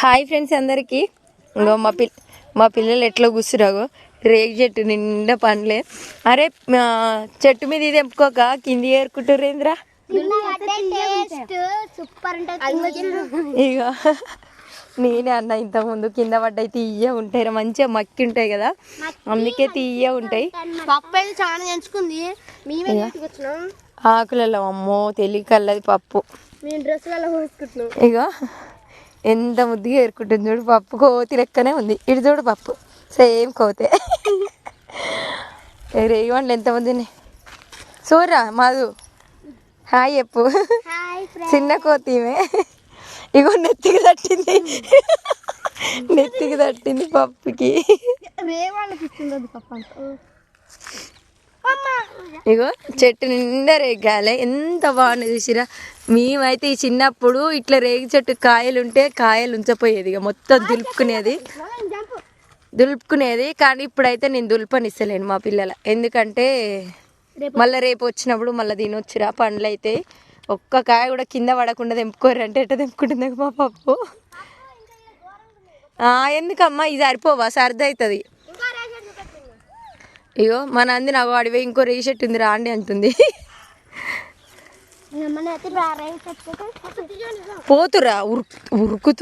Hi friends అందరికీ. ఇంకో మా పిల్లలు ఎట్లా కూర్చురాగో రేగి చెట్టు నిండా పండ్లే. అరే చెట్టు మీద ఇది ఎంపుకోక కింది ఏరుకుంటారేంద్రా. ఇక నేనే అన్న ఇంతకుముందు కింద పడ్డాయి తీయ ఉంటాయి, మంచిగా మక్కి ఉంటాయి కదా, అందుకే తీయ ఉంటాయి. ఆకులలో అమ్మో తెలియకల్లది పప్పు. ఇక ఎంత ముద్దుగా ఏరుకుంటుంది చూడు, పప్పు కోతి లెక్కనే ఉంది. ఇటు చూడు పప్పు సేమ్ కోతే. రేగివండ్లు ఎంతమంది చూడరా మాధు, హాయ్ చెప్పు. చిన్న కోతిమే. ఇగో నెత్తికి తట్టింది, నెత్తికి తట్టింది పప్పుకి. ఇగో చెట్టు నిండా రేగాలి, ఎంత బాగుంది చూసిరా. మేమైతే ఈ చిన్నప్పుడు ఇట్లా రేగి చెట్టు కాయలు ఉంటే కాయలు ఉంచపోయేది, ఇక మొత్తం దులుపుకునేది. కానీ ఇప్పుడైతే నేను దులుపనిస్తలేను మా పిల్లల, ఎందుకంటే మళ్ళీ రేపు వచ్చినప్పుడు మళ్ళీ తినొచ్చురా. పండ్లు అయితే ఒక్క కాయ కూడా కింద పడకుండా తెంపుకోరంటే ఎట్ట తెంపుకుంటుంది మా పప్పు. ఎందుకమ్మా ఇది సరిపోవా, సర్ది అవుతుంది. ఇగో మన అంది నాకు అడివే ఇంకో రేగి చెట్టు ఉంది రా అండి అంటుంది. పోతురా ఉరుకుతూ